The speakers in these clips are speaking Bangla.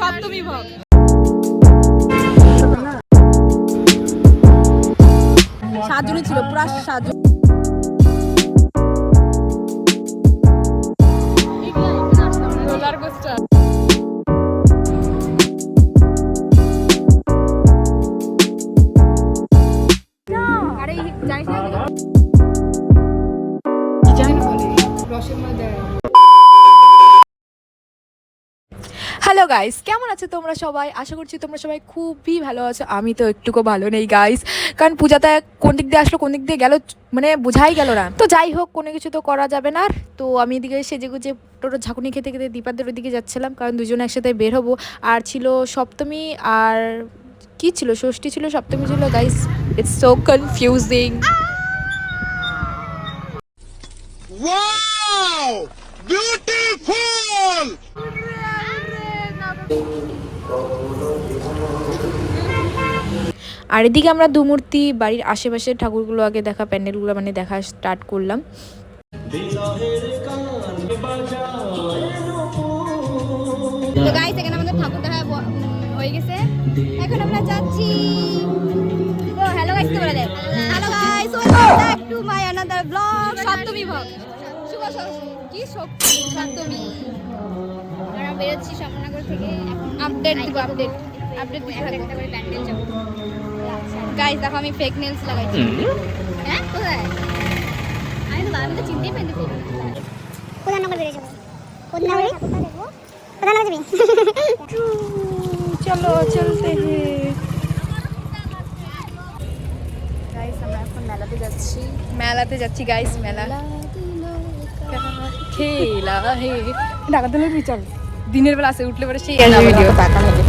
সপ্তমী ভোগ। সাতজনই ছিল, পুরা সাতজন। Roller coaster. আরে জানিস না কি জানি বলে রসের মধ্যে। হ্যালো গাইস, কেমন আছো তোমরা সবাই? আশা করছি তোমরা সবাই খুবই ভালো আছো। আমি তো একটুকু ভালো নেই গাইস, কারণ পূজাটা কোন দিক দিয়ে আসলো কোন দিক দিয়ে গেল মানে বোঝাই গেল না। তো যাই হোক, কোনো কিছু তো করা যাবে না। তো আমি এদিকে সেজে গুজে টোটো ঝাঁকুনি খেতে খেতে দীপাদের ওদিকে যাচ্ছিলাম, কারণ দুজনে একসাথে বের হবো। আর ছিল সপ্তমী, আর কি ছিল, ষষ্ঠী ছিল, সপ্তমী ছিল guys. It's so confusing. Wow! Beautiful! আর এদিকে আমরা দুমূর্তি বাড়ির আশেপাশের ঠাকুরগুলো আগে দেখা, প্যান্ডেলগুলো মানে দেখা স্টার্ট করলাম। তো গাইস, এখানে আমাদের ঠাকুর দেখা হয়ে গেছে, এখন আমরা যাচ্ছি। ও হ্যালো গাইস, কে বলে দেন? Hello guys, welcome back to my another blog. সপ্তমী ভোগ, শুভ কি সপ্তমী। আমরা বেরোচ্ছি শ্যামনগর থেকে, আপডেট দিব, আপডেট একটা করে প্যান্ডেল যাব। গাইস দেখো, আমি ফেক নেলস লাগাইছি। হ্যাঁ কোথায়? আমি তো চিনতেই পাইনি। প্রধাননগর বেরিয়ে যাবো, প্রধাননগরে ঠাকুরটা দেখবো। প্রধাননগর যাবি? চলো চলতে হে গাইস। আমরা এখন মেলাতে যাচ্ছি গাইস। মেলা খেলা হে ঢাকা দিলে চল। দিনের বেলা আসে, উঠলে পরে সেই ভিডিও টাকা হবে।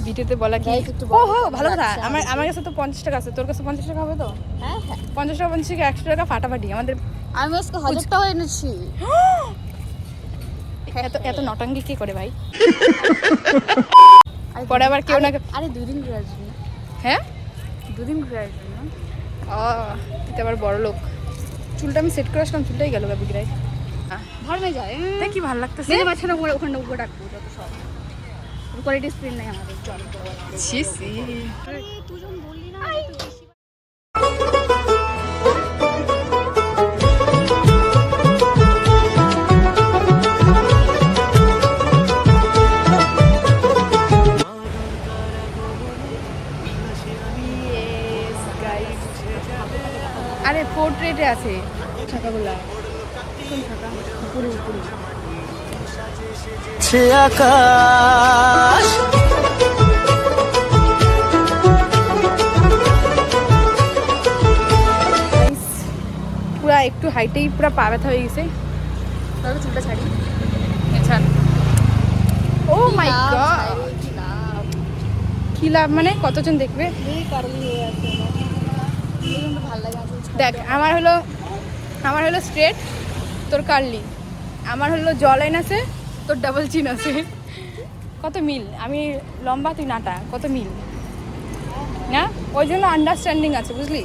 ভিডিওতে বলা কি ও হো ভালো কথা। আমার কাছে তো 50 টাকা আছে, তোর কাছে 50 টাকা হবে তো? হ্যাঁ হ্যাঁ, 50 টাকা 50 টাকা 100 টাকা ফাটাফাটি আমাদের। আমি আজকে 1000 টাকা এনেছি। এত এত নটাঙ্গি কি করে ভাই? পরে আবার কেউ না, আরে 2 দিন ঘুরে আসবি। হ্যাঁ 2 দিন ঘুরে আসবি না? ও তুই তো আবার বড় লোক। চুলটা আমি সেট করে আসলাম, চুলটাই গেল গাবি গিরাই। ধর্মে যায় কি ভালো লাগতেছে। দেখে পাচ্ছ না, ওখানে উপরে ডাকবো যত সব কোয়ালিটি স্ক্রিন নাই আমাদের। চল ছি ছি। আরে তুই যখন বললি না এত বেশি। আরে পোর্ট্রেটে আছে টাকাগুলা কোন টাকা? উপরে উপরে আকাশ পুরা একটু হাইটেই পুরা পা ব্যথা হয়ে গেছে। তবে চুলটা ছাড়ি। ছাড়। ও মাই গড, কি লাভ মানে? কতজন দেখবে? এই কারলি হয়ে আছে কিন্তু ভালো লাগে আসলে। দেখ, আমার হলো স্ট্রেট, তোর কার্লি। আমার হলো জ লাইন আছে, তোর ডাবল চিন আছে। কত মিল, আমি লম্বা তুই নাটা, কত মিল না? ওই জন্য আন্ডারস্ট্যান্ডিং আছে, বুঝলি?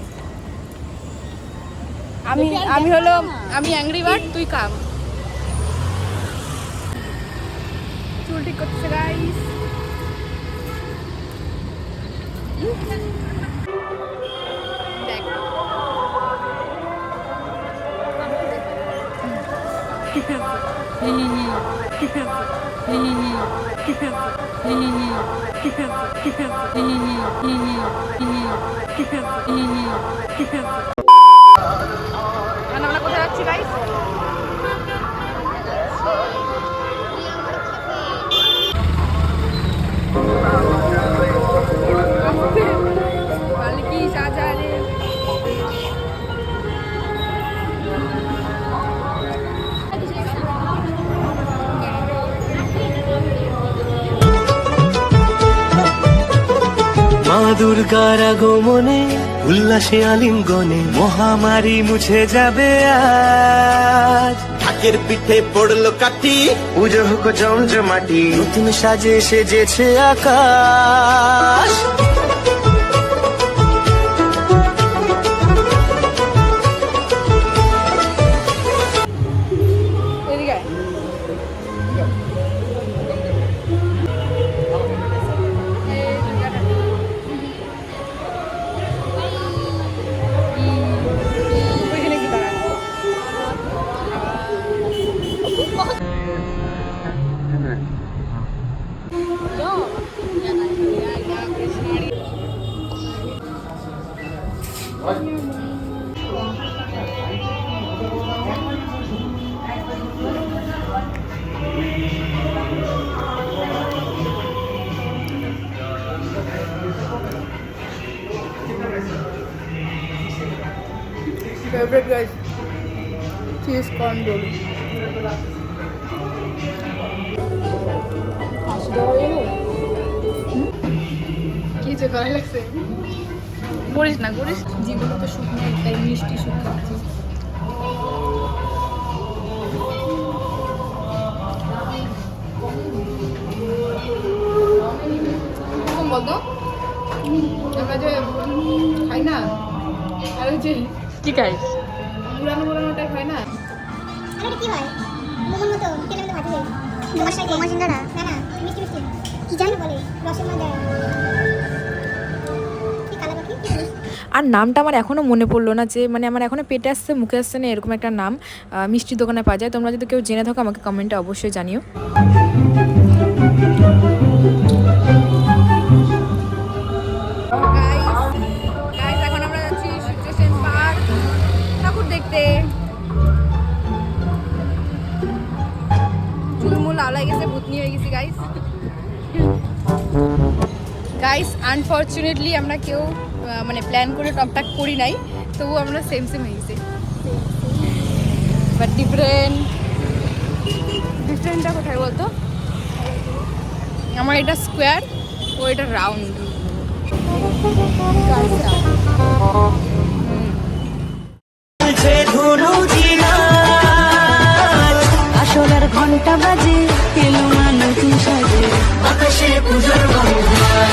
আমি অ্যাংরি বার্ড, তুই কাম। চুল ঠিক করতেছে গাইস। দেখ আমরা কোথায় যাচ্ছি গাইস? কি সাজা রে। মা দুর্গার আগমনে উল্লাসে আলিঙ্গনে মহামারী মুছে যাবে আজ। ঢাকের পিঠে পড়লো কাঠি, পুজো হোক জমজমাটি, নতুন সাজে সেজেছে আকাশ। ठीक है favorite guys cheese corn roll কি যে করা লাগছে করিস না করিস জীবনে তো সুখ নেই তাই মিষ্টি সুখ খাচ্ছি বলতো আমরা যে খাই না আর ওই যে কি খাইস পুরানোটাই খাই না আরে কি হয় মোমোর মতো তেলের মধ্যে ভাজি যায় তোমার সাথে তোমার জিন্দারা না না মিষ্টি মিষ্টি কি জানো বলে রসের মধ্যে কি কালা পাখি আর নামটা আমার এখনও মনে পড়লো না যে মানে আমার এখনও পেটে আসছে মুখে আসছে না এরকম একটা নাম মিষ্টির দোকানে পাওয়া যায় তোমরা যদি কেউ জেনে থাকো আমাকে কমেন্টে অবশ্যই জানিও গাইস এখন আমরা যাচ্ছি সূর্যসেন পার্ক ঠাকুর দেখতে চুলমুল আওলাই গেছে ভূতনি হয়ে গেছি গাইস আনফর্চুনেটলি আমরা কেউ মানে প্ল্যান করে টপটাক করি নাই তবু আমরা সেম সেম হয়ে গেছি বাট ডিফারেন্টটা কোথায় বলতো আমার এটা স্কোয়ার ও এটা রাউন্ড যে ধুনু জিনাত আসলার ঘন্টা বাজে এলো না নতুন সাজে আকাশে পূজার বন্ধন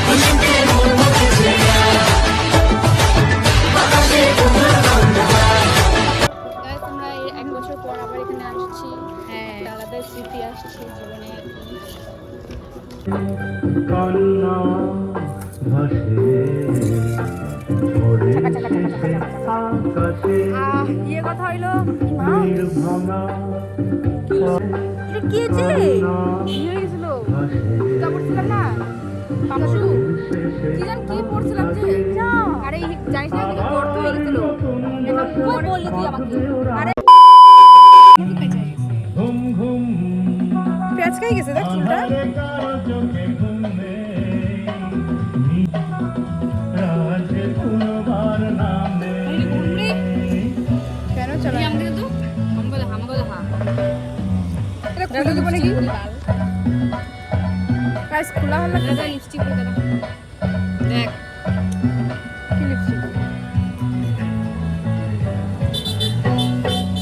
খুশিতে মন মুখেছে আকাশে পূজার বন্ধন গাইস আমরা এই এক বছর পর আবার এখানে আসছি একটা আলাদা স্মৃতি আসছে জীবনে কন্যা ভাসে ওরে আকাশে ইয়ে কথা হইলো নীল ভাঙা এটা কি হয়েছে কি হয়ে গেছিল তা পড়ছিলাম না পামসু কি জান কি পড়ছিলাম যে আরে জানিস না কি করতে হয়ে গেছিল এখন কই বললি তুই আমাকে আরে ঘুম ঘুম পেঁয়াজ খাই গেছে দেখ চুলটা কারো চোখে ঘুম নেই রাজে পুনবার নামে কেন চলো আমাকে তো আমাকে হ্যাঁ এটা খুলে দেবো নাকি গাইস খোলা হলো না লিপস্টিক করে দেখ কি লিপস্টিক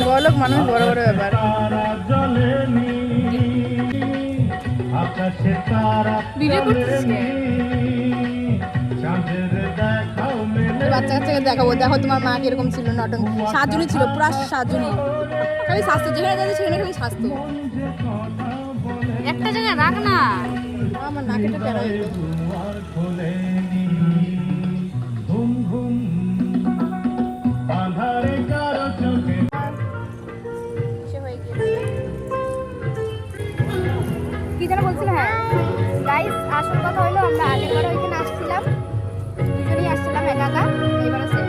বলক মানুষ বড় বড় ব্যাপার তারা জ্বলেনি আকাশে তারা ভিডিও করছিস কে? চাঁদের দেখাও মেলে বাচ্চা কাচ্চাকে দেখাবো দেখো তোমার মা কিরকম ছিল নটন সাতজনই ছিল পুরা সাতজনই খালি স্বাস্থ্য যেখানে যাচ্ছে সেখানে খালি স্বাস্থ্য একটা জায়গায় রাখ না আমার নাকেটা টেরা হয়ে গেল আর খোলেনি ঘুম ঘুম আধারে কারো চোখে কি যেন বলছিল হ্যাঁ গাইস আসল কথা হলো আমরা আগেরবার ওইখানে আসছিলাম দুজনেই আসছিলাম একা একা এবারও সেট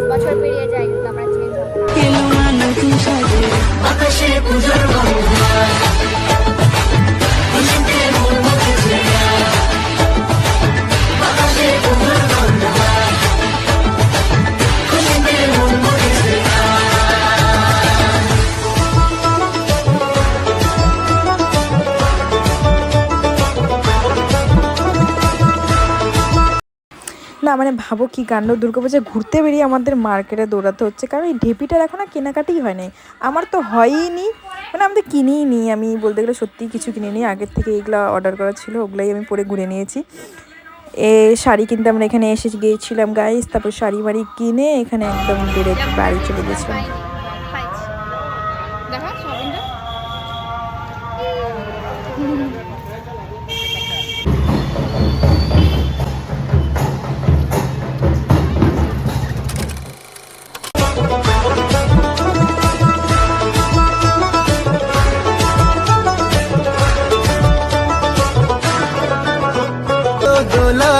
বছর পেরিয়ে যায় কিন্তু আমরা চেঞ্জ হবো না এলো না নতুন সাজে আকাশে পূজার বন্ধন খুশিতে মন মুখেছে আকাশে পূজার বন্ধন খুশিতে মন মুখেছে না মানে ভাবো কি কাণ্ড দুর্গাপূজায় ঘুরতে বেরিয়ে আমাদের মার্কেটে দৌড়াতে হচ্ছে কারণ এই ঢেপিটার এখন আর কেনাকাটাই হয় নাই আমার তো হয়ই নি মানে আমি তো কিনেই নি আমি বলতে গেলে সত্যিই কিছু কিনে নিই আগের থেকে এইগুলো অর্ডার করা ছিল ওগুলাই আমি পরে ঘুরে নিয়েছি শাড়ি কিনতে আমরা এখানে এসে গিয়েছিলাম গাইস, তারপর শাড়ি বাড়ি কিনে এখানে একদম ডিরেক্ট বাড়ি চলে গেছিলাম। দেখা শপিংটা দোলা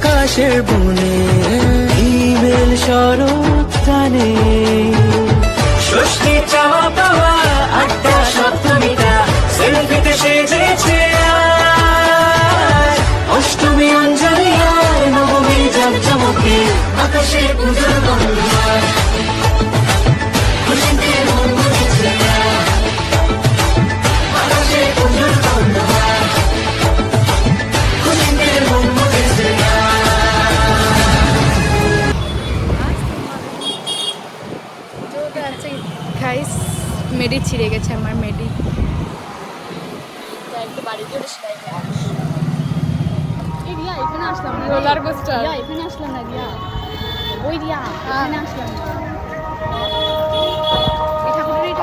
কাশের বনে ইমেল শরৎ টানে ষষ্ঠী চাওয়া পাওয়া আড্ডা সপ্তমীটা সেলফিতে সেজেছে আজ। অষ্টমী অঞ্জলি আর নবমী জাঁকজমকে আকাশে পুজোর গন্ধ। খুশিতে মন মুখেছে আকাশে পুজোর গন্ধ। খুশিতে মন মুখেছে গাইস মেডি ছিঁড়ে গেছে আমার মেডি। এখানে আসলাম না রোলার কোস্টার এখানে আসলাম না রিয়া ওই রিয়া এখানে আসলাম না এই ঠাকুরের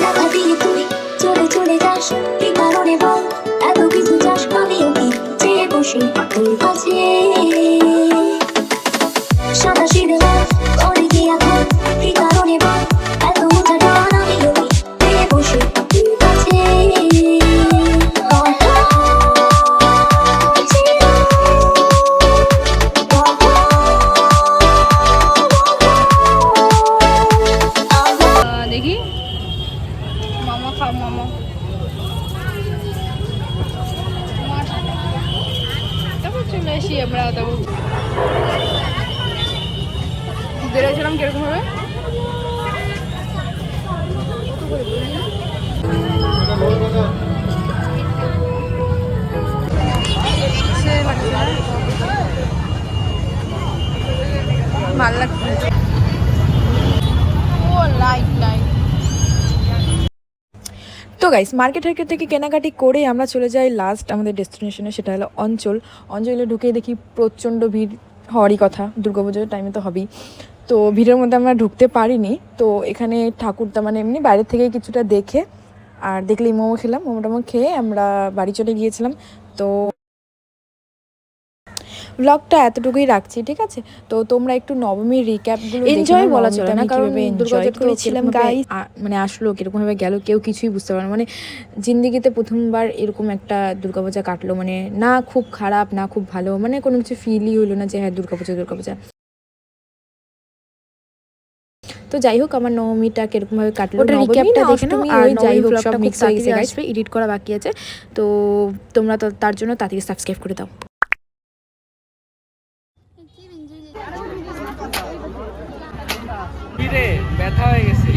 দেখা দিয়ে তুই চলে চলে যাস কি কারণে বল এত কিছু চাস আমিও কি চেয়ে বসি তোর কাছে সাদা সিধে করে কি এখন কি কারণে বল এত উঠা ডান আমিও কি চেয়ে বসি তোর কাছে দেখি মামা খা মামা তারপর চলে আসি আমরা তারপর বেরোছিলাম কিরকম ভাবে ভাল লাগছে ও লাইট লাইট। তো গাইস মার্কেট থেকে কেনাকাটি করে আমরা চলে যাই লাস্ট আমাদের ডেস্টিনেশনে, সেটা হলো অঞ্চলে ঢুকে দেখি প্রচণ্ড ভিড় হওয়ারই কথা, দুর্গাপুজোর টাইমে তো হবেই। তো ভিড়ের মধ্যে আমরা ঢুকতে পারিনি। তো এখানে ঠাকুরটা মানে এমনি বাইরের থেকে কিছুটা দেখে আর দেখলেই মোমো খেলাম, মোমো খেয়ে আমরা বাড়ি চলে গিয়েছিলাম। তো ব্লগটা এতটুকুই রাখছি, ঠিক আছে? তো তোমরা একটু নবমীর রিক্যাপগুলো এনজয় বলা চলে না, কারণ দুর্গাপুজো করেছিলাম গাইস, মানে আসলো কিরকম ভাবে গেল কেউ কিছুই বুঝতে পারে না। মানে জিন্দিগিতে প্রথমবার এরকম একটা দুর্গাপূজা কাটলো, মানে না খুব খারাপ না খুব ভালো, মানে কোনো কিছু ফিলই হলো না যে হ্যাঁ দুর্গাপূজা। তো যাই হোক আমার নবমীটা কিরকম ভাবে কাটলো ওটা রিক্যাপটা দেখে নাও। আর যাই হোক সব মিক্স হয়ে গেছে গাইস, এডিট করা বাকি আছে। তো তোমরা তার জন্য তাড়াতাড়ি সাবস্ক্রাইব করে দাও। ব্যথা হয়ে গেছে।